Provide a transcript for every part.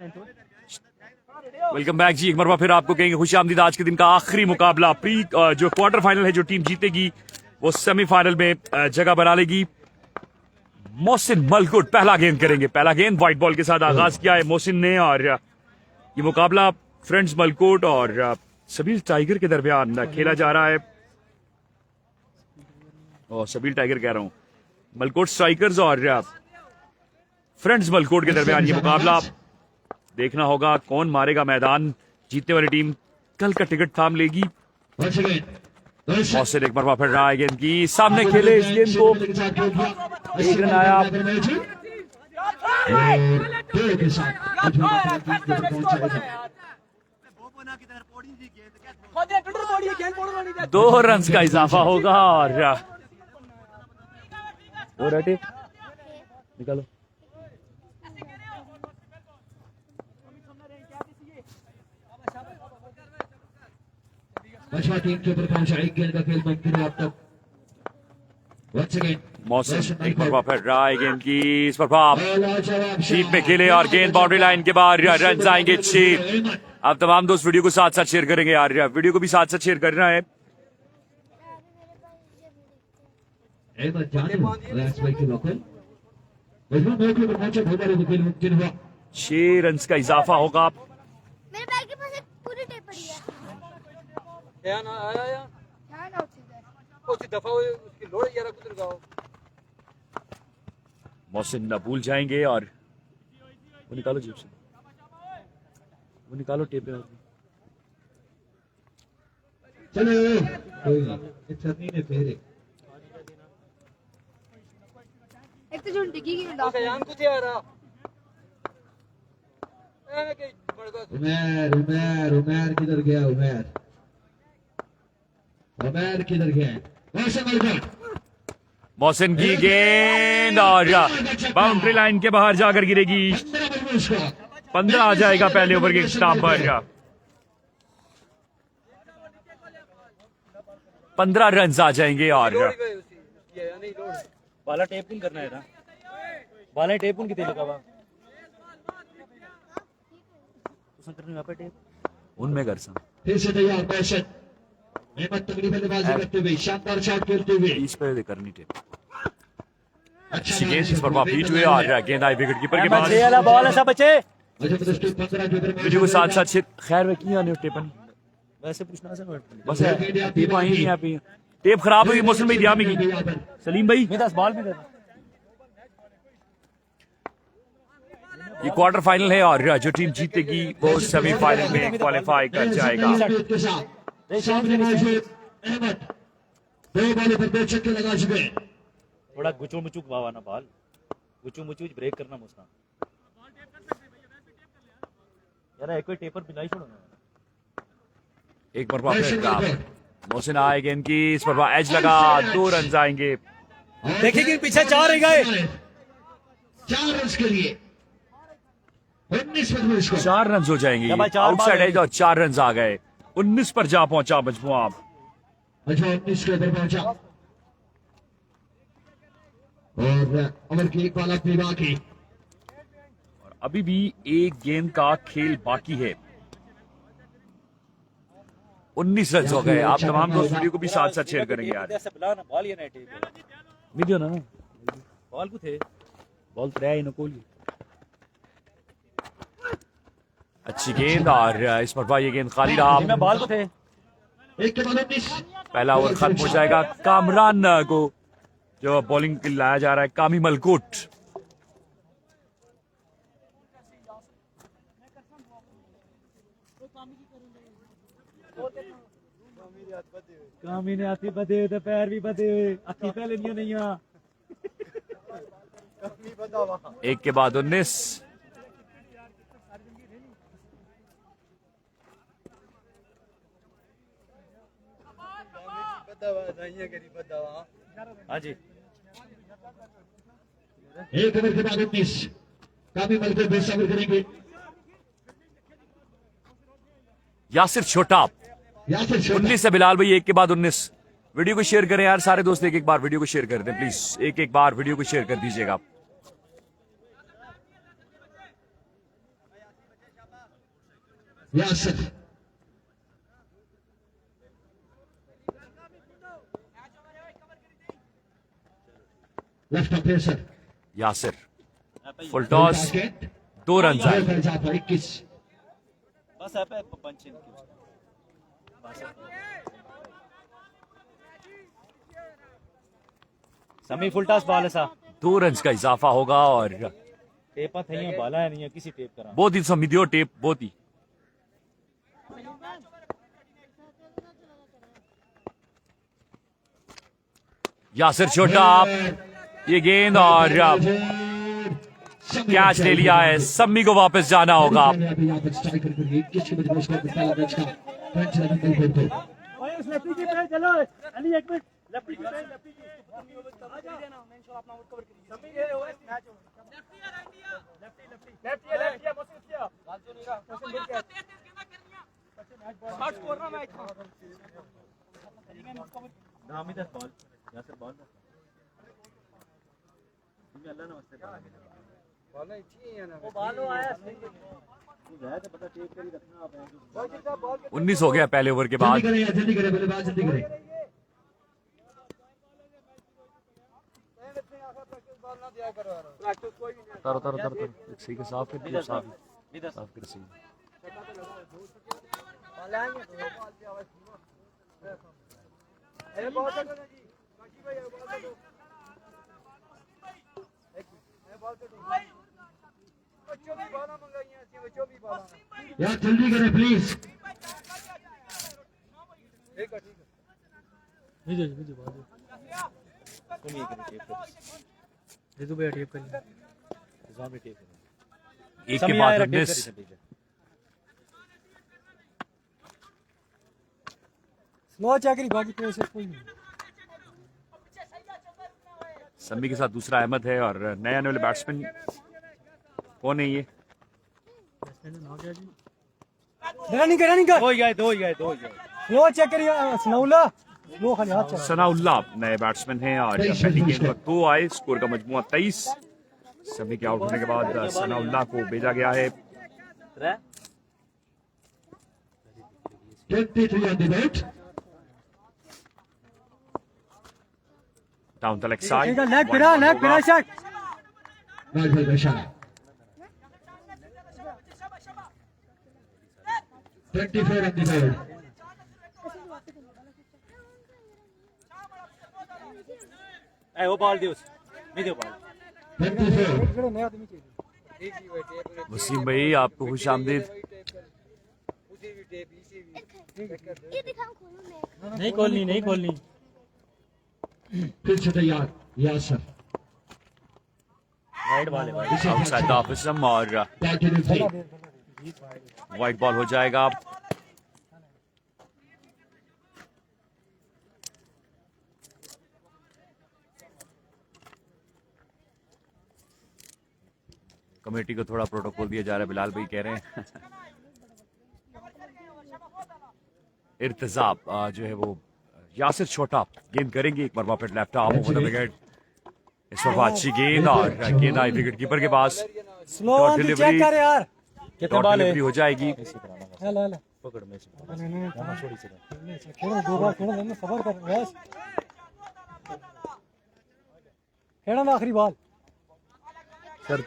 Welcome back जी। एक मरवा फिर आपको कहेंगे खुश आमदीद। आज के दिन का आखिरी मुकाबला जो क्वार्टर फाइनल है, जो टीम जीतेगी वो सेमीफाइनल में जगह बना लेगी। मोहसिन मलकुट पहला गेंद करेंगे। पहला गेंद व्हाइट बॉल के साथ आगाज किया है मोहसिन ने, और ये मुकाबला फ्रेंड्स मलकुट और सबील टाइगर के दरमियान खेला जा रहा है। और सबील टाइगर कह रहा हूं, मलकुट स्ट्राइकर्स और फ्रेंड्स मलकुट के दरमियान ये मुकाबला। देखना होगा कौन मारेगा मैदान। जीतने वाली टीम कल का टिकट थाम लेगी। मोहसिन एक मरवा फिर रहा है गेंद की सामने, खेले इस गेंद को, एक रन आया। दो रन का इजाफा होगा और निकालो। टीम के ऊपर पहुंचा एक गेंद का खेल मुमकिन है अब तक। मोहसिन एक मरवा फिर रहा है गेंद की इस पर शीट में खेले और गेंद बाउंड्री लाइन के बाहर, रन आएंगे 6। आप तमाम दोस्त वीडियो को साथ साथ शेयर करेंगे यार, वीडियो को भी साथ साथ शेयर करना है। छह रन का इजाफा होगा। मेरे बैग के पास एक पूरी टेप पड़ी है। मोहसिन न भूल जाएंगे और वो निकालो जेब से, वो निकालो टेप में। एक तो जो डिग्गी की उमेर किधर गया? उमेर किधर गया? मोहसिन की गेंद और बाउंड्री लाइन के बाहर जाकर गिरेगी। 15 आ जाएगा पहले ओवर के स्टाम पर। 15 रन आ जाएंगे और बाला टेप करना है ना, बाला टेप की तेल का उनमें कर फिर से तैयार बैशत अहमद तगड़ी बल्लेबाजी करते हुए, शानदार शॉट खेलते हुए। इस पे करनी टेप। अच्छी गेंद इस पर बीट हुए और गेंद आई विकेट कीपर के पास। बॉल है सब बच्चे वीडियो को साथ साथ खैर वे की आने टेपन वैसे पूछना से बस टेप आई नहीं आप टेप खराब हुई मौसम में दिया में की सलीम भाई मैं 10 बॉल भी देता। ये क्वार्टर फाइनल है और जो टीम जीतेगी वो सेमीफाइनल में क्वालिफाई कर जाएगा। थोड़ा गुचू मुचुक बावा ना बाल गुचू मुचू ब्रेक करना मुस्ता यार एक कोई टेपर पिलाई छोड़ो ना। एक मरवा फिर मोहसिन आए गेंद की इस पर एज लगा, 2 रन आएंगे। देखिए कि पीछे 4 रह गए, 4 रन के लिए 4 रन हो जाएंगे। आउटसाइड एज और 4 रन आ गए। 19 पर जा पहुंचा मजमुआ। 19 के ऊपर पहुंचा और ओवर की एक बॉल अपनी बाकी। और अभी भी एक गेंद का खेल बाकी है। 19 रन हो गए। आप तमाम दोस्त वीडियो को भी साथ साथ शेयर करेंगे यार। बॉल ये नहीं वीडियो ना बॉल को थे बॉल ट्राई न कोली। अच्छी गेंद और इस पर ये गेंद खाली रहा। मैं बॉल को थे एक के बाद 19। पहला ओवर खत्म हो जाएगा। कामरान को जो बॉलिंग के लिए लाया जा रहा है, कामी मलकुट। कामी ने आती बदे हुए पैर भी बदे हुए अखी पहले नहीं एक के बाद 19। हाँ जी एक ओवर के बाद 19 काफी मलकुट बेसब्र करेंगे। यासिर छोटा 19 से बिलाल भाई, एक के बाद 19। वीडियो को शेयर करें यार सारे दोस्त, एक बार वीडियो को शेयर कर दें प्लीज। एक बार वीडियो को शेयर कर दीजिएगा। Yasir left of pacer Yasir full toss, 2 run आए। जाफर 21 बस है पे पंच समी फुल टॉस बॉल है सा 2 रन का इजाफा होगा और टेप थे बाला है नहीं है किसी टेप करा बहुत ही समितियों टेप बहुत ही यासिर छोटा ये गेंद और कैच ले लिया है। सम्मी को वापस जाना होगा। चलो अली एक मिनट लेफ्टी की उन्नीस हो गया पहले ओवर के बाद। जल्दी करें बल्लेबाज जल्दी करें। तर सही के साफ कर दिया, साफ कर सही। यार जल्दी करें प्लीज। एक के बाद 19। स्लो चेक बाकी प्रेशर कोई नहीं। सम्मी के साथ दूसरा अहमद है और नया आने वाले बैट्समैन कौन है ये? रनिंग कर हो गए स्लो चेक करिए सनाउल्लाह स्लो खाली हाथ चल सनाउल्लाह नए बैट्समैन हैं और पहली गेंद पर 2 आए। स्कोर का मजमुआ 23। सभी के आउट होने के बाद सनाउल्लाह को भेजा गया है। 23 on the boat. Down the leg side. Leg फिरा shot Right by Bashara. 24 on the board. ए वो बॉल दियो नहीं दियो बॉल 24. वसीम भाई आपको खुश आमदीद। ये दिखा खोलूं मैं। नहीं खोलनी फिर से तैयार यासर। वाइड बॉल है आउटसाइड ऑफ स्टंप और वाइड बॉल हो जाएगा। कमेटी को थोड़ा प्रोटोकॉल दिया जा रहा है। बिलाल भाई कह रहे हैं इर्तिजाब जो है वो यासिर छोटा गेंद करेंगे। एक बार वापस left arm over the wicket. इस बार अच्छी गेंद और गेंद आई विकेट कीपर के पास। स्लो चेक कर यार कितने बॉल है हो जाएगी। ले पकड़ में छोड़ी से खेलो दो बार खेलो ना सबर कर बस खेलो ना आखिरी बॉल। सर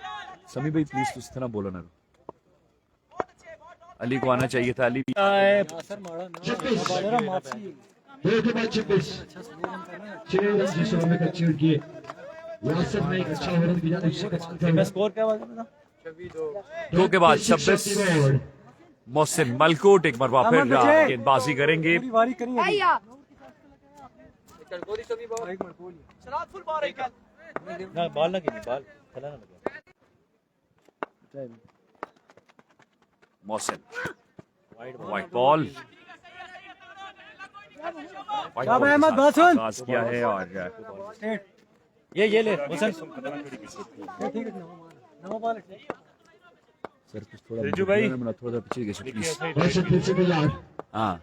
समी भाई प्लीज उस तरह बोलो ना। अली को आना चाहिए था। अली भी 2 के बाद 26 6 रन जिस ओवर में कंसीड किए। यासर ने एक अच्छा ओवर की जाने स्कोर क्या हुआ? 2 के बाद 26। मोहसिन मलकोट एक बार वापस गेंदबाजी करेंगे। आया ना बॉल लगी नहीं बॉल चला ना लगा मोहसिन वाइट बॉल अहमद बासुन पास किया है और ये ले हुसैन ठीक है नवा बॉल सर कुछ थोड़ा रिजू भाई थोड़ा पीछे गए प्लीज। फिर से तैयार। हाँ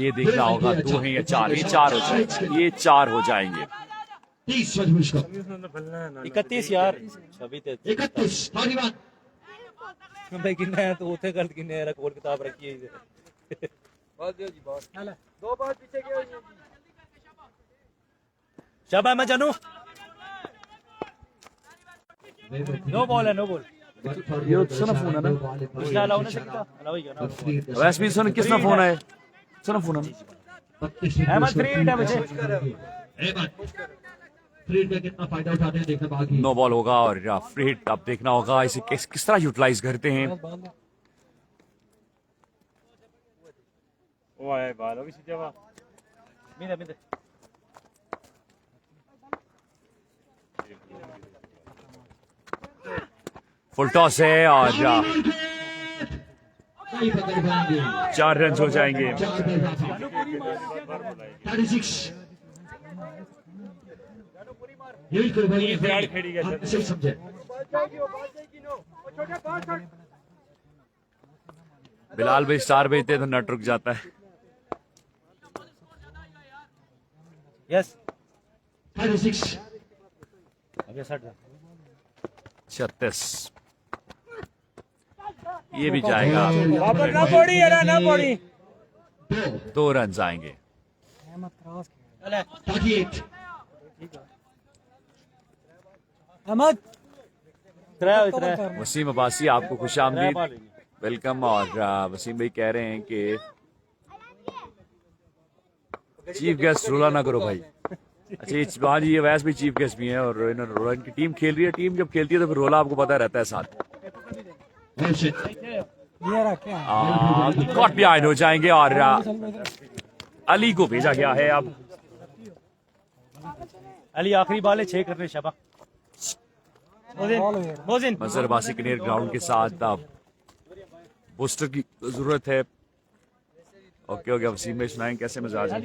ये देखना होगा 2 हैं या 4। ये 4 हो जाएंगे। ये 4 हो जाएंगे। 30 मजबूर को 31 यार 26 31 तालिबान भाई किन्ने है तो उथे गलत किन्ने रिकॉर्ड किताब रखी है बात दियो जी बात दो बार पीछे गए शाबाश मैं जानू नो बॉल है नो बॉल ये सुना फोन है ना पिछला अलाउ ना सकता अलाउ ही ना वैसे भी सुन किसना फोन है सुना फोन है अहमद फ्री हिट है मुझे अहमद फ्री हिट में कितना फायदा उठाते हैं देखना बाकी नो बॉल होगा और फ्री हिट अब देखना होगा इसे किस तरह यूटिलाइज करते हैं ओए बाल अभी सीधे वा मिदे फुल टॉस है और नहीं पकड़ पाएंगे 4 रन हो जाएंगे 36 यही कुर्बानी है आप सही समझे बिलाल भाई स्टार भेजते तो नट रुक जाता है यस 36 अबे 60 36 ये भी जाएगा वापस ना पड़ी है ना पड़ी 2 रन आएंगे चले 38 अहमद त्रे वसीम अब्बासी आपको खुश आमदीद वेलकम और वसीम भाई कह रहे हैं कि चीफ गेस्ट रोला ना करो भाई अच्छा हाँ जी ये वैसे भी चीफ गेस्ट भी हैं और इन्होंने रोला इनकी टीम खेल रही है टीम जब खेलती है तो फिर रोला आपको पता रहता है साथ कॉट बिहाइंड हो जाएंगे और अली को भेजा गया है अब अली आखिरी बॉल है 6 करने शबा मोजिन मजहर अब्बासी कनेर ग्राउंड के साथ अब बूस्टर की जरूरत है ओके हो गया वसीम भाई सुनाएं कैसे मिजाज है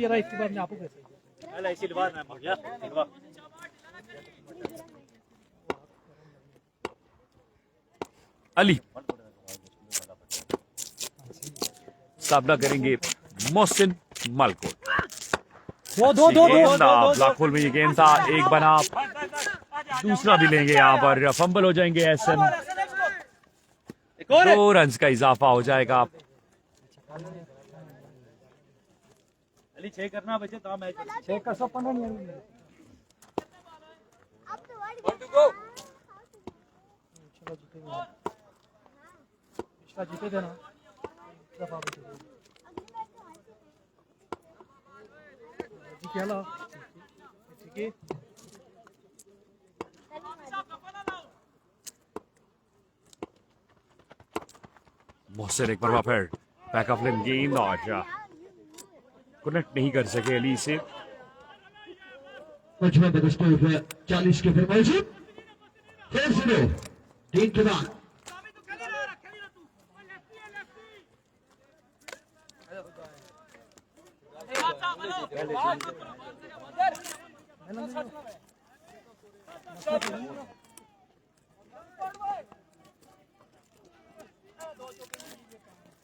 अली सामना करेंगे मोहसिन मलकोट दो ब्लैक होल में ये गेंद था एक बना दूसरा भी लेंगे यहाँ पर फंबल हो जाएंगे एहसन 2 रन का इजाफा हो जाएगा अली 6 करना बचे तो मैच 6 कर 115 नहीं अब तो वर्ड पिछला जीते थे ना क्या ला ठीक है मोहसिन एक बार फिर बैक ऑफ लेन गेंद और कनेक्ट नहीं कर सके अली से मजबूत बदस्टोर 40 के फिर मौजूद फिर सुनो 3 के बाद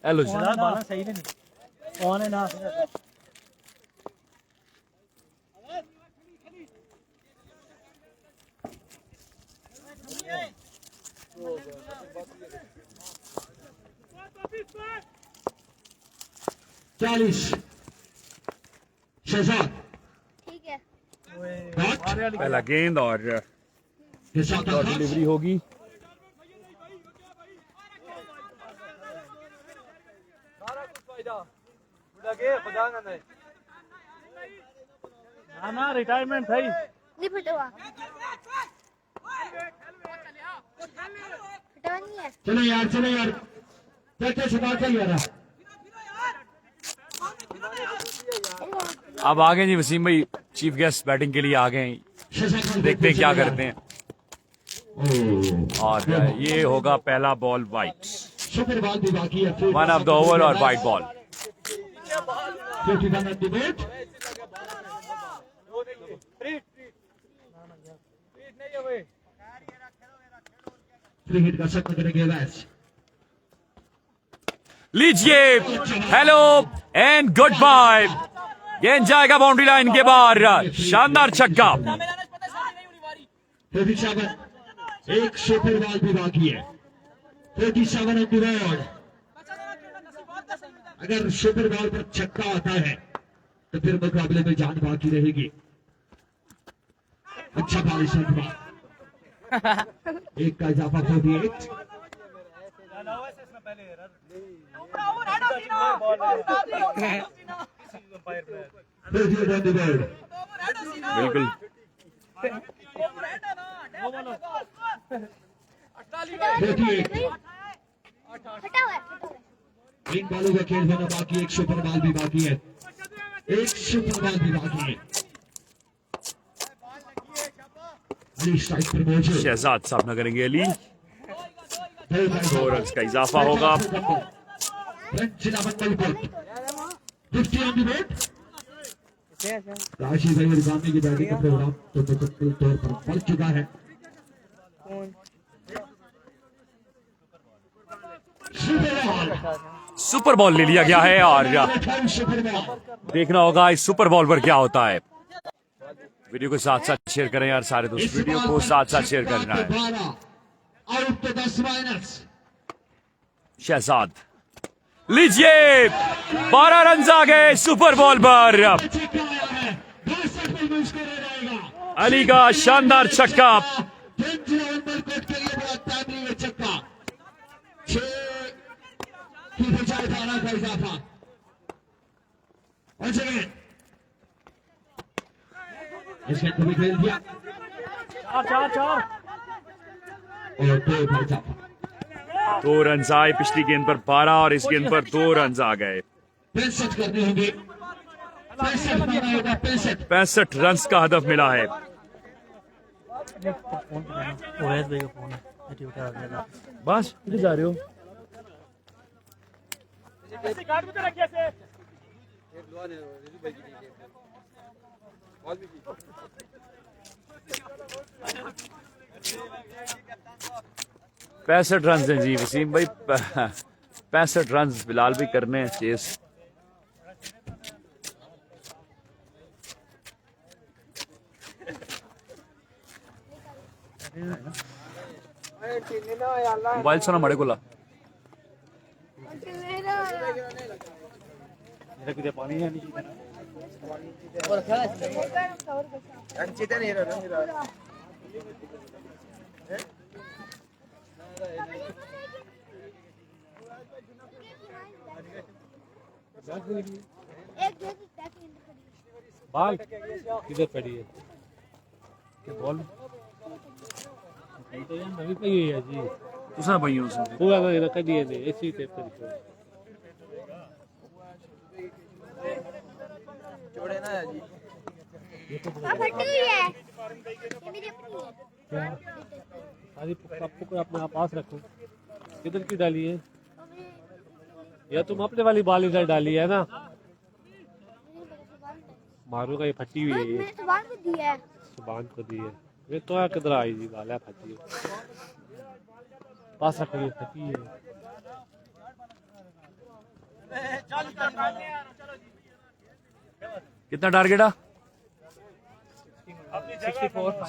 हेलो जी बाला सही नहीं कौन है ना चालीस शहजाद ठीक है पहला गेंद और डिलीवरी होगी ना रिटायरमेंट है नहीं फटवा फटवा नहीं है चलो यार क्या छुपा कर यार अब आ गए जी वसीम भाई चीफ गेस्ट बैटिंग के लिए आ गए देखते हैं क्या करते हैं और ये होगा पहला बॉल वाइट सुपर बॉल भी बाकी है वन ऑफ द ओवर और वाइट बॉल फ्री हिट का शॉट करेंगे वैस लीजिए हेलो एंड गुड बाय गेंद जाएगा बाउंड्री लाइन के बाहर शानदार छक्का 47 एक सुपर बॉल भी बाकी है 47 ऑन द बोर्ड अगर सुपर बॉल पर छक्का आता है तो फिर मुकाबले में जान बाकी रहेगी अच्छा बॉल एक का इजाफा 48 बिल्कुल हटा हुआ है। इन बॉलों का खेल होना बाकी एक सुपर बॉल भी बाकी है एक सुपर बॉल भी बाकी है अली स्ट्राइक पर मौजूद शहजाद सामना करेंगे अली 2 रन का इजाफा होगा 50 on the board राशि भाई इल्जामी की बैटिंग का प्रोग्राम तो मुकम्मल तौर पर बढ़ चुका है सुपर बॉल ले लिया गया है और सुपर बॉल देखना होगा इस सुपर बॉल पर क्या होता है वीडियो को साथ साथ शेयर करें यार सारे दोस्त वीडियो को साथ साथ शेयर करना है आउट तो 10 माइनस शहजाद लीजिए 12 रन आ गए सुपर बॉल पर अली का शानदार छक्का इसके अंदर भी खेल दिया और 2 का इजाफा 2 रन आए पिछली गेंद पर 12 और इस गेंद पर 2 रन आ गए 65 करने होंगे 65 रन का हदफ मिला है ओएस भाई का फोन है उठा गया बस किधर जा रहे हो पैंसठ रन हैं जी वसीम भाई 65 रन बिलाल भी करने हैं चेस मोबाइल सुना मड़े कोला पानी है बाल किधर पड़ी है बॉल नवी पई हुई है जी तुसा भाई उसने पूरा ना रख दिए ने ऐसी टेप कर जोड़े ना जी फटी हुई है ये मेरी अपनी है क्या सारी पप्पू को अपने पास रखो किधर की डाली है या तुम अपने वाली बाल इधर डाली है ना मारू का ये फटी हुई है ये मैंने सुबह को दिया है सुबान को दी है ये तो यार किधर आई जी बाल है फटी है पास रखो ये फटी है कितना टारगेट है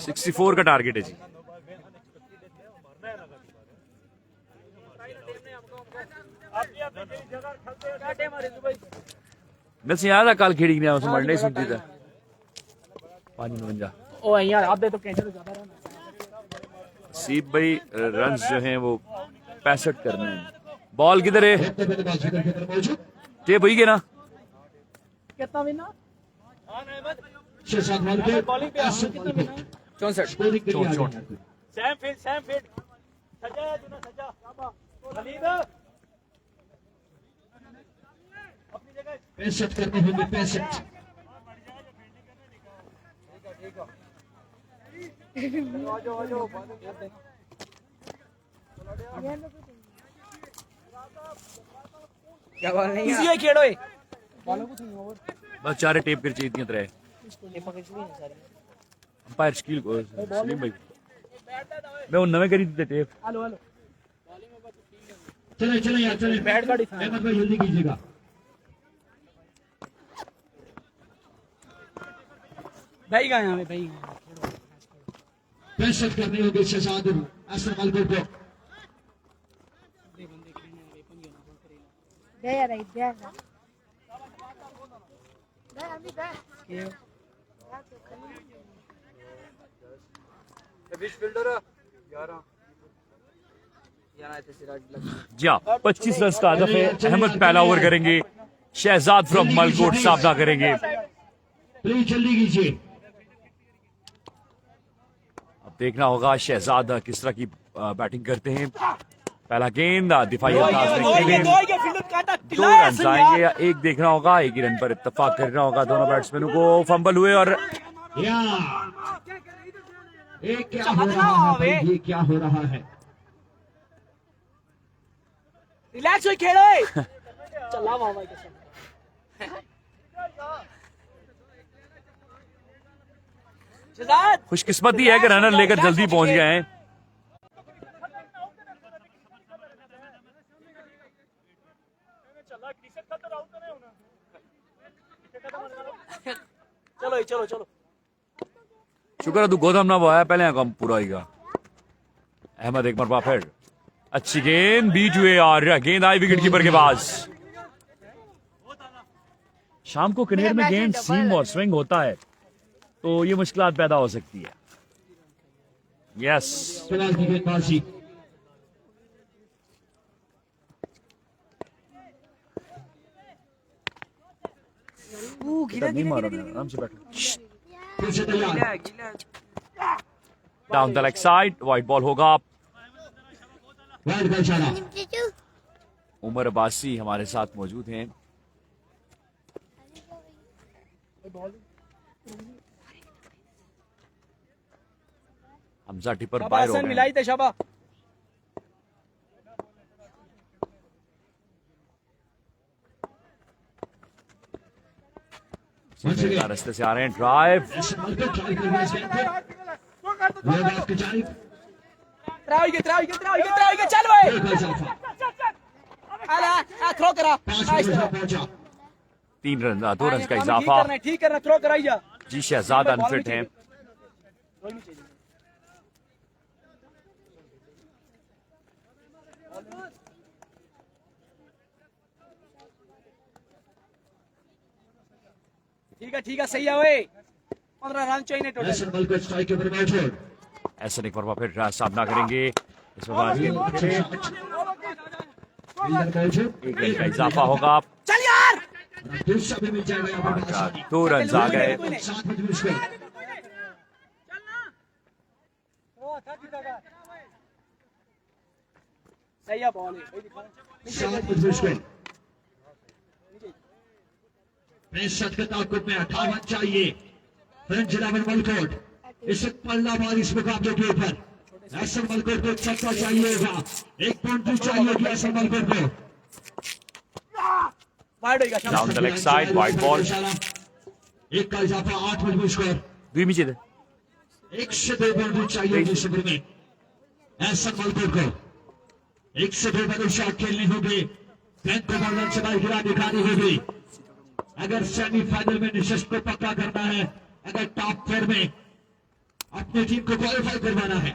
64 का टारगेट है जी मैं याद है कल खेड़ी ने उस मंडे सुनती था 5:49 ओ यार आप दे तो कैंसिल ज्यादा रन सीप भाई रन जो हैं वो 65 करने हैं बॉल किधर है टेप हुई ना कितना विना 6-7 बॉल पे बॉलिंग पे 64 सैम फील्ड सजा जुना सजा खलीद अपनी जगह 65 करने होंगे 65 क्या बात नहीं इजी है खेड़ो है बस चारे टेप कर चाहिए तरह अंपायर शकील को सलीम भाई मैं वो नवे करी थी टेप हेलो हेलो चले यार चले बैट गाड़ी अहमद भाई जल्दी कीजिएगा भाई का यहाँ पे भाई प्रेशर करने होंगे शहजाद असर मलकुर को। दे यार दे यार दे अभी दे जी हाँ, 25 रन का हदफ है। अहमद पहला ओवर करेंगे, शहजाद फ्रॉम मलकोट सामना करेंगे। प्लीज जल्दी कीजिए। अब देखना होगा शहजाद किस तरह की बैटिंग करते हैं। पहला गेंद दिफाई अंदाज में खेलें, 2 रन आएंगे या 1 देखना होगा। एक ही रन पर इत्तेफाक करना होगा दोनों बैट्समैनों को। फंबल हुए और या ये क्या हो रहा है भाई, ये क्या हो रहा है? रिलैक्स होके खेलो चला वाह भाई कसम। शहजाद खुशकिस्मती है कि रनर लेकर जल्दी पहुंच गए हैं। चलो चलो चलो शुक्र है तू गोदाम ना वो आया, पहले काम पूरा होगा। अहमद एक मरबा फिर अच्छी गेंद बीट हुए और गेंद आई विकेट कीपर के पास। शाम को कनेर में गेंद सीम और स्विंग होता है तो ये मुश्किलात पैदा हो सकती है। यस, फिलहाल की गेंदबाजी नहीं मारो, आराम से बैठो। फिर से तैयार। Down the leg side, wide ball होगा। वाइड का इशारा। उमर अब्बासी हमारे साथ मौजूद हैं। हमजा टिपर बाहर हो गए। मिलाई थे शाबा। रास्ते से आ रहे हैं, ड्राइव चल भाई थ्रो करा 3 रन 2 रन का इजाफा। ठीक करना थ्रो कराई जा। जी शहजाद अनफिट हैं। ठीक है सही है ओए 15 रन चाहिए टोटल। ऐसा एक बार फिर सामना करेंगे। इस बार एक रन का इजाफा होगा। चल यार 2 रन आ गए। सही है बॉल के ताकुब में 58 चाहिए। फ्रेंच इलेवन मलकोट इस पल्ला बार इस मुकाबले के ऊपर ऐसा मलकोट को छक्का चाहिएगा। 1 पॉइंट चाहिए ऐसा मलकोट को। Down the leg side, wide ball. 1 का इजाफा 8 मजबूत स्कोर। 2 नीचे दे। 1 से 2 पॉइंट चाहिए इस ओवर में ऐसा मलकोट को। 1 से 2 बड़े शॉट खेलने होंगे। गेंद को बॉलर से बाहर गिरा दिखानी होगी अगर सेमीफाइनल में नशिस्त को पक्का करना है, अगर टॉप 4 में अपनी टीम को क्वालिफाई करवाना है।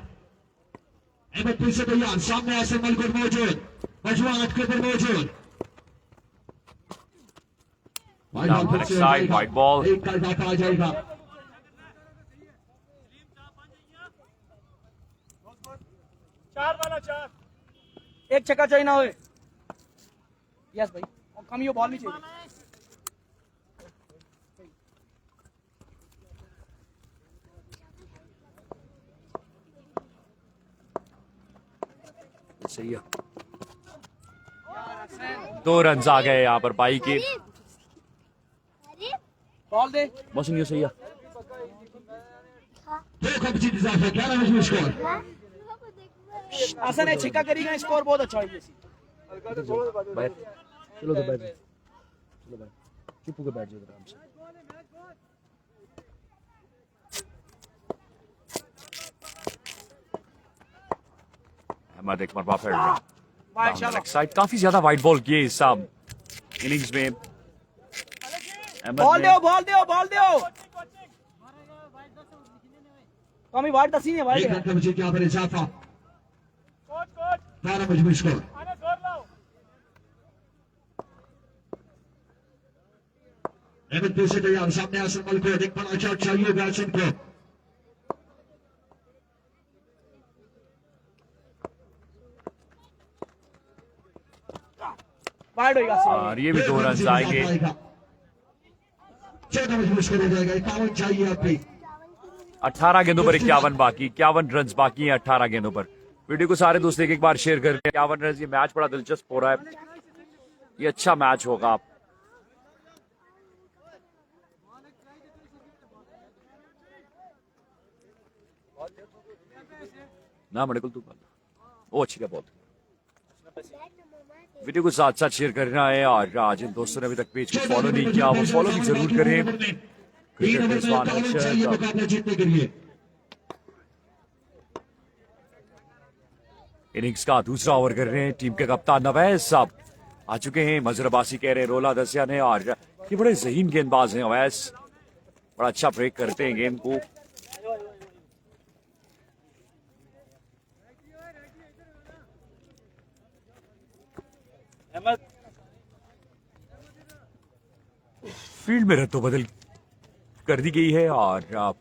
अहमद फिर से तैयार, सामने ऐसे मलकोट मौजूद, मजबूत 8 के ऊपर मौजूद। Down the leg side, white ball. 1 का इजाफा आ जाएगा। एक छक्का चाहिए ना होए। यस भाई और कम ये बॉल नहीं चाहिए। सही है। 2 रन आ गए यहाँ पर पाई के। बॉल दे मौसम ये सही है। 2 का जीत इजाफा 11 मजबूत स्कोर। आसान है छक्का करेगा स्कोर बहुत अच्छा है। चलो तो बैठ चलो बैठ चुप होकर बैठ जाओ आराम से। अहमद एक मरबा फिर लेग साइड, काफी ज्यादा वाइड बॉल किए इस इनिंग्स में। बॉल दो कमी वार्ड दसी है एक वार्ड रन का विकेट यहाँ पर इजाफा 12 मजबूर स्कोर। अहमद फिर से तैयार, सामने हसन मलिक को एक बड़ा शॉट चाहिए बैट्समैन को। वार्ड होगा और ये भी 2 रन आएंगे। 14 मजबूर स्कोर हो जाएगा। 51 चाहिए अभी। 18 गेंदों पर 51 बाकी, 51 रन बाकी हैं 18 गेंदों पर। वीडियो को सारे दोस्त एक बार शेयर करके 51 रन। ये मैच बड़ा दिलचस्प हो रहा है, ये अच्छा मैच होगा। ना मेरे को तू वो अच्छी क्या बहुत। वीडियो को साथ साथ शेयर करना है, और आज जिन दोस्तों ने अभी तक पेज को फॉलो नहीं किया वो फॉलो भी जरूर करें। 3 ओवर में 51 चाहिए मुकाबला जीतने के लिए। इनिंग्स का दूसरा ओवर कर रहे हैं टीम के कप्तान अवैस साहब आ चुके हैं। मजहर अब्बासी कह रहे हैं रोला दसिया ने, और ये बड़े ज़हीन गेंदबाज हैं अवैस, बड़ा अच्छा ब्रेक करते हैं गेंद को। अहमद फील्ड में रद्दो बदल कर दी गई है, और अब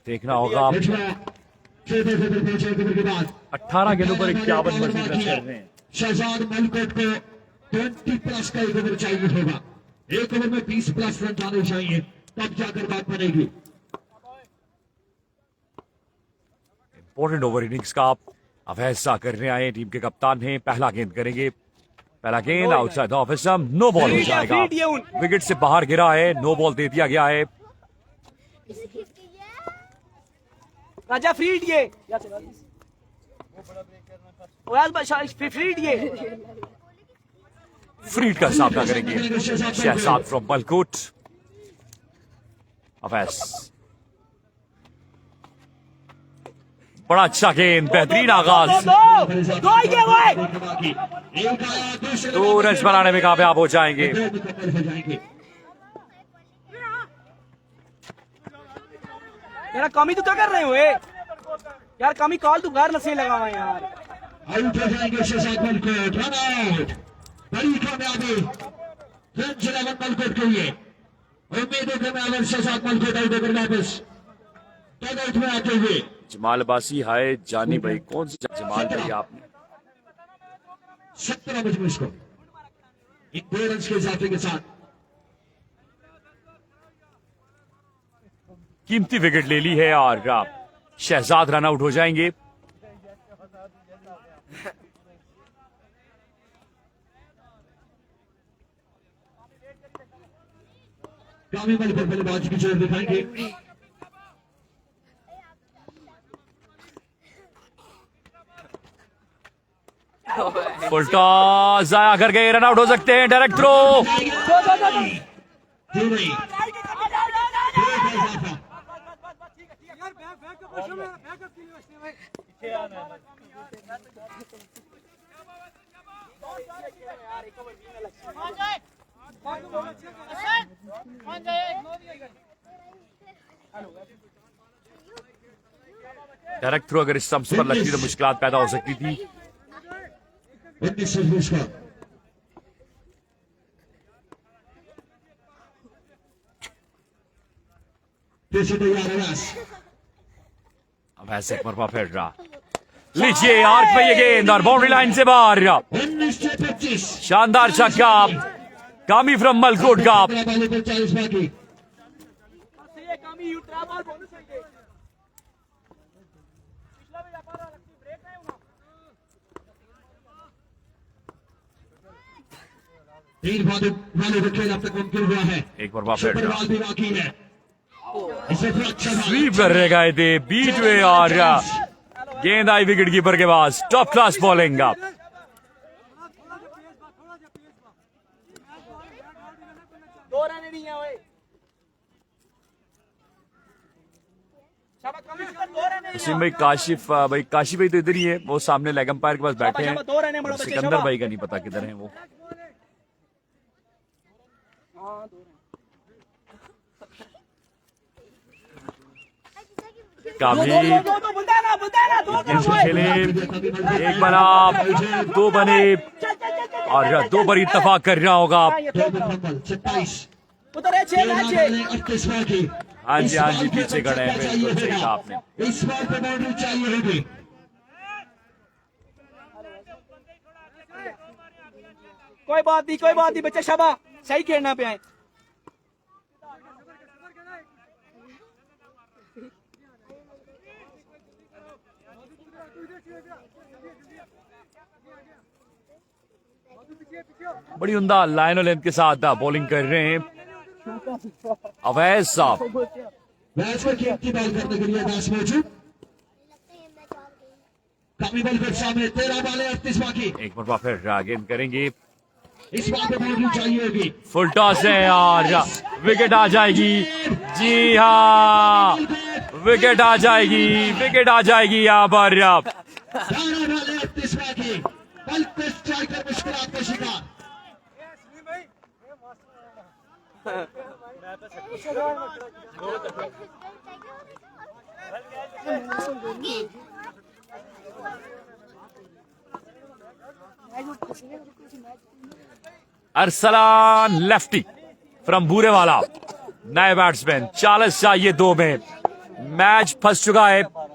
देखना होगा। 18 गेंदों पर 51 मजबूत रन कर रहे हैं। शहजाद मलकोट को 20 प्लस का एक ओवर चाहिए होगा। एक ओवर में 20 प्लस रन जाने चाहिए, तब जाकर बात बनेगी। इंपॉर्टेंट ओवर इनिंग्स का अवैस सा करने आए, टीम के कप्तान हैं। पहला गेंद करेंगे, पहला गेंद outside off stump, no ball हो जाएगा। विकेट से बाहर गिरा है, नो बॉल दे दिया गया है। राजा फ्री दिए फ्री दिए फ्रीड का सामना करेंगे शहजाद फ्रॉम मलकोट। अवैस बड़ा अच्छा गेंद, बेहतरीन आगाज। दो ही गेम है। 2 रन बनाने में कामयाब हो जाएंगे। यार कमी तो क्या कर रहे हो यार, कमी कॉल तू घर नशे लगा हुआ यार। आउट हो जाएंगे शहजाद मलकोट, रन आउट। बड़ी कामयाबी फ्रेंच 11 मलकोट के लिए। उम्मीद है कि मैं अगर शहजाद मलकोट आउट होकर वापस टॉगआउट में आते हुए। जमाल अब्बासी हाय जानी भाई, कौन सी जमाल भाई आपने? 17 मजबूर स्कोर इन 2 रन के इजाफे के साथ। कीमती विकेट ले ली है, और शहजाद रन आउट हो जाएंगे। कामी मलकोट बल्लेबाजी की जोर दिखाएंगे। फुल टॉस जाया कर गए, रन आउट हो सकते हैं। डायरेक्ट थ्रो, डायरेक्ट थ्रो अगर स्टंप्स पर लगती तो मुश्किलात पैदा हो सकती थी। 19 मजबूर स्कोर। फिर से तैयार है व्यास। अब ऐसे एक मरवा फेर रहा, लीजिए आर्क पे ये गेंद और बाउंड्री लाइन से बाहर। 19 से 25। शानदार छक्का कामी फ्रॉम मलकोट का। 40 बाकी। तीन वाले को खेल अब तक मुमकिन हुआ है। एक बार वापस सुपर बॉल भी बाकी है। इसे फिर अच्छा स्वीप कर रहे गए थे बीट वे, और गेंद आई विकेट कीपर के पास। Top class bowling. 2 रन नहीं है ओए। शाबाश कमी से 2 रन नहीं वसीम भाई काशिफ भाई, काशिफ भाई तो इधर ही है, वो सामने लेग अंपायर के पास बैठे हैं। शाबाश 2 रन है बड़ा बच्चे। सिकंदर भाई का नहीं पता किधर है वो। काफी दो बुलता है ना दो गेंद खेले, एक बना, दो बने और दो बार इत्तेफाक करना होगा। नंबर 27 उधर है 6 38 बाकी। हाँ जी पीछे खड़े हैं, बिल्कुल सही कहा आपने। इस बार पे बाउंड्री चाहिए होगी। कोई बात नहीं बच्चे शाबा सही खेलना पे आए। बड़ी उम्दा लाइन और लेंथ के साथ बॉलिंग कर रहे हैं अवैस साहब। मैच में कीमती बॉल करने के लिए मैच मौजूद। काफी बॉल फिर सामने 13 बाले 38 बाकी। एक बार फिर गेंद करेंगे, इस बार पे बाउंड्री चाहिए होगी। फुल टॉस है और विकेट आ जाएगी। जी हाँ, विकेट आ जाएगी यहाँ पर। 12 बाले 38 बाकी। बल पे स्ट्राइकर मुश्किलात का शिकार। अरसलान लेफ्टी फ्रॉम बूरेवाला, नए बैट्समैन, 40 चाहिए 2 में। मैच फंस चुका है। 12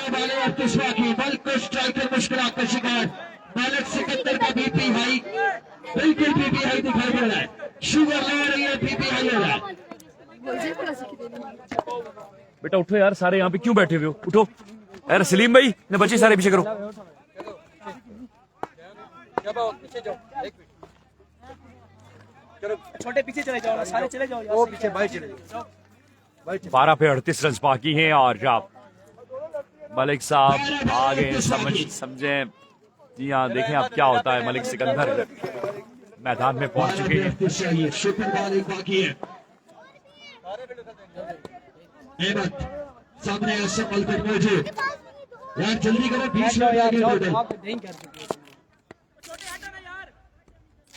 बाले 38 बाकी। बल को स्ट्राइकर मुश्किलात का शिकार। मालिक सिकंदर का बीपी हाई, बिल्कुल बीपी हाई दिखाई दे रहा है। शुगर ले रही है, बीपी हाई हो रहा है। बेटा उठो यार, सारे यहाँ पे क्यों बैठे हुए हो? उठो यार। सलीम भाई ने बच्चे सारे पीछे करो। छोटे पीछे चले जाओ ना, सारे चले जाओ। वो पीछे भाई चले जाओ। 12 पे 38 रन बाकी हैं और मलिक साहब आगे समझे। जी हाँ, देखें अब क्या होता है। मलिक सिकंदर मैदान में पहुंच चुके हैं। शुक्र बॉल एक बाकी है। अहमद सामने असफल पर मौजूद। यार जल्दी करो, 20 मिनट आगे टोटल।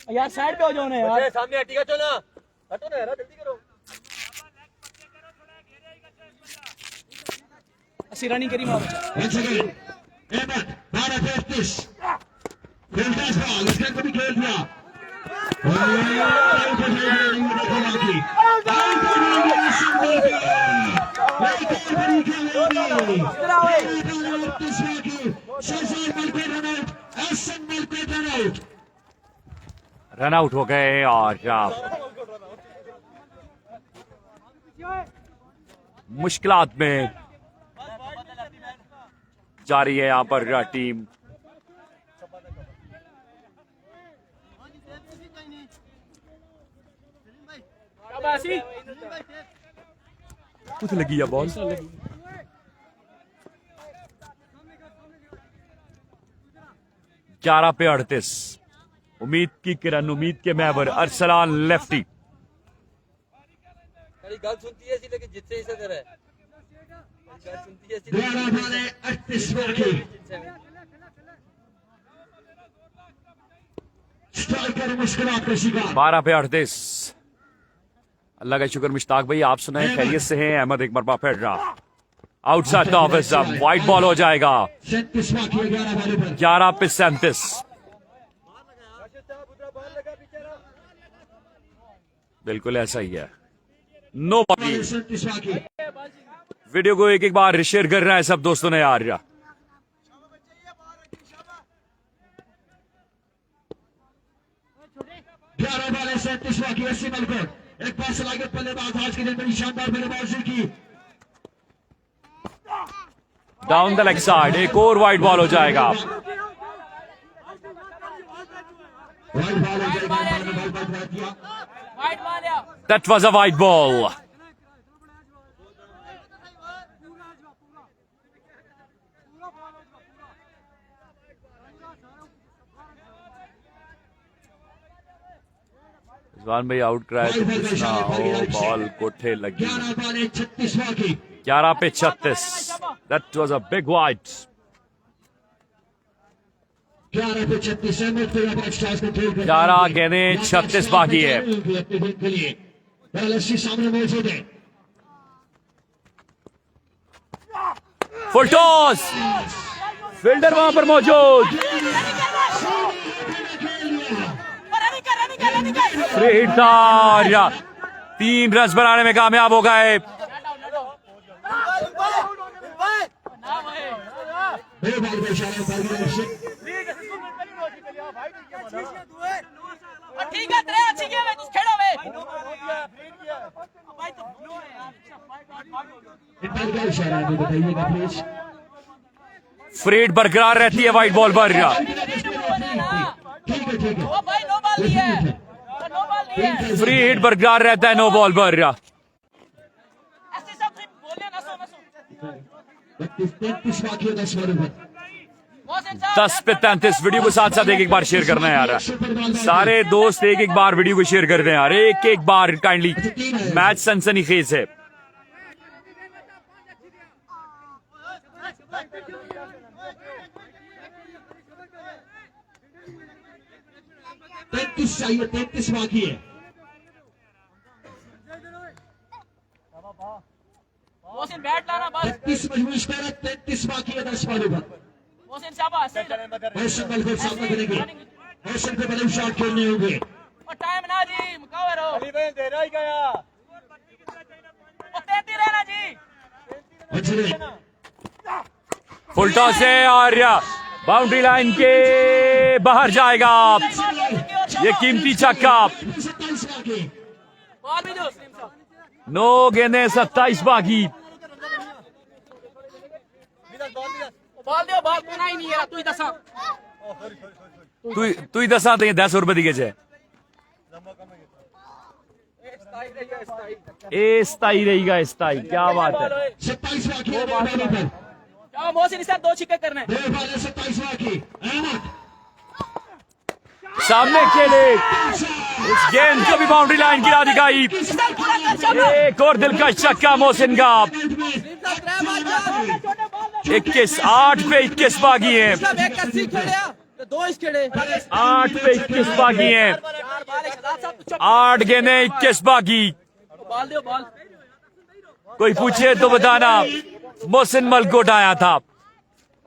यार साइड पे हो जाओ ना यार। सामने हटी का ना, हटो ना यार, जल्दी करो। अच्छी रनिंग करी मारो। Once again, अहमद 12 पे 38। फुलटॉस बॉल, इसने को भी खेल दिया। रन आउट हो गए और मुश्किलात में जा रही है यहाँ पर टीम। कुछ लगी है बॉल। ग्यारह पे 38। उम्मीद की किरण, उम्मीद के महवर, अरसलान लेफ्टी। गल सुनती है लेकिन जितने इसे दे रहा है। 12 बाले 38 बाकी। स्ट्राइकर मुश्किलात का शिकार। 12 पे 38। अल्लाह का शुक्र मुश्ताक भाई, आप सुनाए खैरियत से हैं? अहमद एक मरबा फिर रहा outside the office, white ball हो जाएगा। 37 बाकी है 11 बालों पर। 11 पे 37। बिल्कुल ऐसा ही है। Know body. 37 बाकी। वीडियो को एक बार शेयर कर रहा है सब दोस्तों ने यार। 11 बाले 37 बाकी। 80 मलकोट एक पास लागत बल्लेबाज आज के दिन बड़ी शानदार बल्लेबाजी की। डाउन द लेग साइड, एक और वाइट बॉल हो जाएगा। वाइड बॉल हो जाएगा। That was a white ball. Rizwan भाई आउट कराए तो कुछ ना हो, बॉल कोठे लगी। 11 बाले 36 बाकी। 11 पे 36। That was a big white. 11 पे 36। 11 गेंदें 36 बाकी है। लस्सी सामने मौजूद है। फुल टॉस, फील्डर वहां पर मौजूद। फ्री हिट था और 3 रन बनाने में कामयाब हो गए। दो बॉल पे इशारा कर दिया लस्सी। ठीक है तेरे अच्छी गेम है तू खेलो बे भाई तो इम्पायर का इशारा है, बताइएगा प्लीज। फ्री हिट बरकरार रहती है वाइट बॉल पर। ठीक है ठीक है। ओ भाई नो बॉल दी है, नो बॉल दी है। फ्री हिट बरकरार रहता है नो बॉल पर। ऐसे सब बोलने ना सो 33 बाकी है 10 बॉलों पर। 10 पे 33। वीडियो को साथ साथ एक बार शेयर करना है यार। सारे दोस्त एक बार वीडियो को शेयर कर दें यार, एक बार काइंडली। मैच सनसनीखेज है। चाहिए 33 बाकी है। मोहसिन बैट लाना बस। 33 मजबूत कर, 33 बाकी है 10 बॉलों पर। मोहसिन शाबाश मोहसिन बल को सामने करेंगे। मोहसिन को बड़े शॉट खेलने होंगे। और टाइम ना जी मुकावर हो अली भाई दे रहा ही गया। और 33 रहना जी। अच्छे फुल टॉस है और बाउंड्री लाइन के बाहर जाएगा। ये कीमती छक्का। 27 बाकी। बॉल भी दो 9 गेंदें 27 बाकी। बॉल दो बॉल तू ना ही नहीं है तू ही दसा तू ही 10 रुपए दी गए। ए स्थाई रहेगा, स्थाई। क्या बात है। 27 बाकी है 2 बॉलों पर। जाओ मोहसिन इस 2 छिक्के करने। 2 बॉल 27 बाकी। अहमद सामने खेले, इस गेंद को भी बाउंड्री लाइन गिरा दिखाई। एक और दिलकश छक्का मोहसिन का। 21, 8 पे 21 बाकी है। 8 पे 21 बाकी है। 8 गेंदें 21 बाकी। बॉल दो बॉल कोई पूछे तो बताना मोहसिन मलकोट आया था।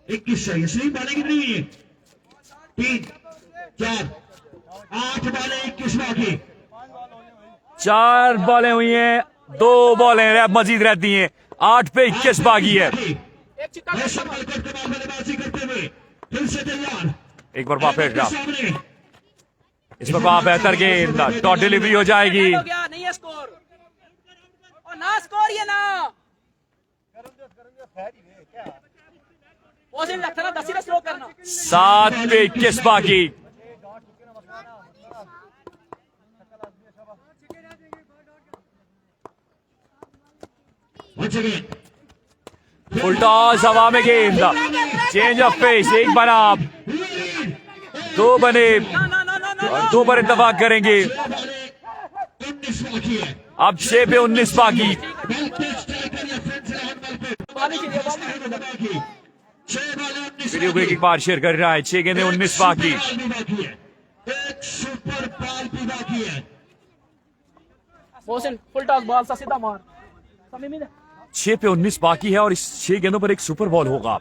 21 चाहिए। सही बॉलें कितनी हुई है? 3 4 8 बॉलें 21 बाकी। 4 बॉलें हुई हैं, 2 बॉलें मजीद रहती हैं। 8 पे 21 बाकी है। एक छिक्का मोहसिन मलकोट के बॉल बल्लेबाजी करते हुए फिर से तैयार। एक बार वापस ड्रॉप। सामने इस पर वहां बेहतर गेंद, टॉट डिलीवरी हो जाएगी। हो गया नहीं है स्कोर और ना स्कोर ये ना मोहसिन लगता ना 10 स्लो करना। 7 पे 21 बाकी। once again फुल टॉस, हवा में गेंद, चेंज ऑफ पेस। एक बना, 2 बने, ना ना ना ना ना 2 पर इत्तेफाक करेंगे। 19 बाकी है। अब 6 पे 19 बाकी। बॉल ही खेलिए बॉल ही खेलिए। 6 बॉलें 19 वीडियो को एक बार शेयर कर रहा है। 6 गेंदें 19 बाकी। बाकी है। एक सुपर बॉल भी बाकी है। मोहसिन फुल टॉस बॉल सा सीधा मार समय में 6 पे 19 बाकी है और इस 6 गेंदों पर एक सुपर बॉल होगा।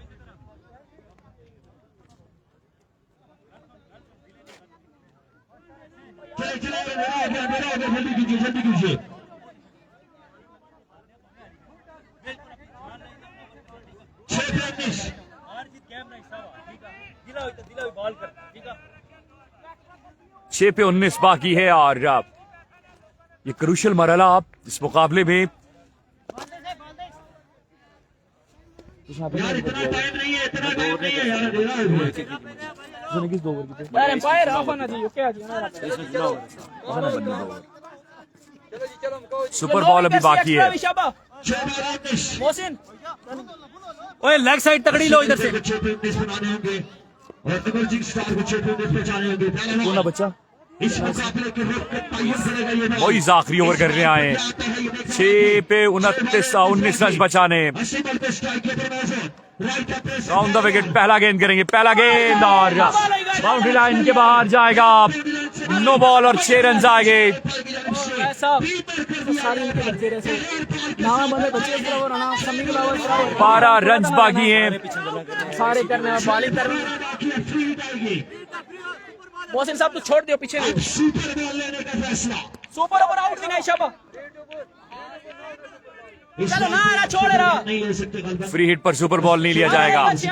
चले चले जल्दी कीजिए जल्दी कीजिए। छह पे 19 बाकी है और ये क्रूशल मरहला आप इस मुकाबले में यार इतना टाइम नहीं है, इतना टाइम नहीं है यार, दे रहा है। यार एम्पायर ऑफ ना जी ओके जी सुपर बॉल अभी बाकी है। मोहसिन ओए लेग साइड तगड़ी लो इधर से। 6 पे 19 बनाने होंगे और डबल जिग स्टार को 6 पे 19 पे जाने होंगे। पहला कौन है बच्चा? इस मुकाबले के रुख पे तय्युब करेगा ये मैच। वही आखिरी ओवर करने आए हैं। 6 पे 19 रन बचाने। 80 बॉल पे स्ट्राइक के पे मौजूद राइट पे राउंड द विकेट, पहला गेंद करेंगे, पहला गेंद और बाउंड्री लाइन के बाहर जाएगा। 9 बॉल और 6 रन आएंगे। साहब तो सारे इनके बच्चे रहे नाम बंदे बच्चे इस तरह नाम समी के अलावा 12 रन बाकी हैं। सारे करने में बॉलिंग करनी मोहसिन साहब तो छोड़ दियो पीछे सुपर बॉल लेने का फैसला। सुपर ओवर आउट देना है शाबाश चलो ना ना छोड़ रहा नहीं ले सकते गलत। फ्री हिट पर सुपर बॉल नहीं लिया जाएगा, इस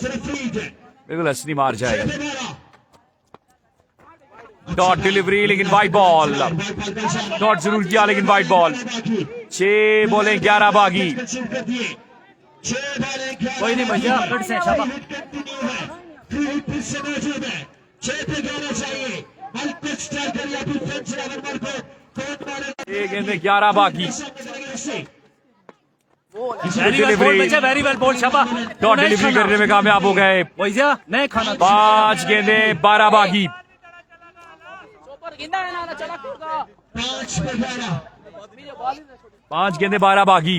तरफ फ्री हिट है। बिल्कुल असली मार जाएगा। 12 डॉट डिलीवरी लेकिन वाइड बॉल, डॉट जरूर किया लेकिन वाइड बॉल। 6 बॉलें 11 बागी। कोई नहीं भैया कट से शाबाश। फ्री हिट फिर से मौजूद है। 6 पे 11 चाहिए। मलकुट स्ट्राइकर या फिर फ्रेंच लेवल पर को कौन मारेगा? 6 गेंदें 11 बाकी। वेरी वेल बोल शाबाश। डॉट डिलीवरी करने में कामयाब हो गए। भैया नहीं खाना 5 गेंदें 12 बागी। सुपर गेंदा है ना चला कूदा 5 पे 11। 5 गेंदें 12 बागी।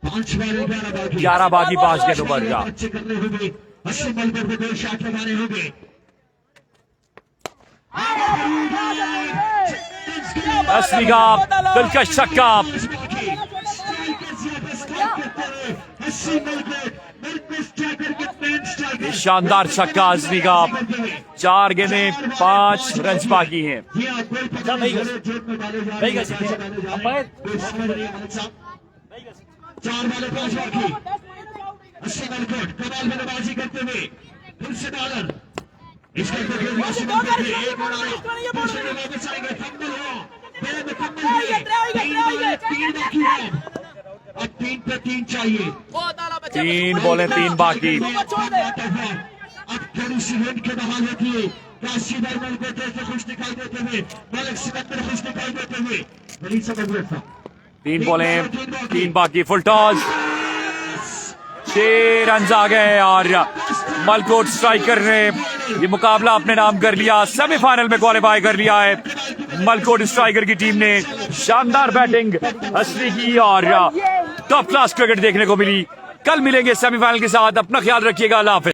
5 बार 11 बाकी। 11 बागी 5 गेंदों पर। अच्छे करने होंगे। 80 बॉल पर दो शॉट लगाने होंगे। असली का दिलकश छक्का। शानदार छक्का असली का। 4 गेंदें 5 रन बाकी हैं। चार बालें 5 बाकी। 80 मलकोट कमाल बल्लेबाजी करते हुए फिर से बॉलर इसका एक और वापस आएंगे। फंबल हो बेमुकम्मल हुए। 3 बाकी है। अब 3 पे 3 चाहिए। 3 बॉलें 3 बाकी। अब थोड़ी सी विंड के बहाल होती है। काशी दरबार को से खुश दिखाई देते हुए मलिक सिकंदर खुश दिखाई देते हुए बड़ी जबरदस्त था। 3 बॉलें 3 बाकी। फुल टॉस 6 रन आ गए और मलकोट स्ट्राइकर ने ये मुकाबला अपने नाम कर लिया। सेमीफाइनल में क्वालिफाई कर लिया है मलकोट स्ट्राइकर की टीम ने। शानदार बैटिंग असली की और टॉप क्लास क्रिकेट देखने को मिली। कल मिलेंगे सेमीफाइनल के साथ। अपना ख्याल रखिएगा। अल्लाह हाफिज।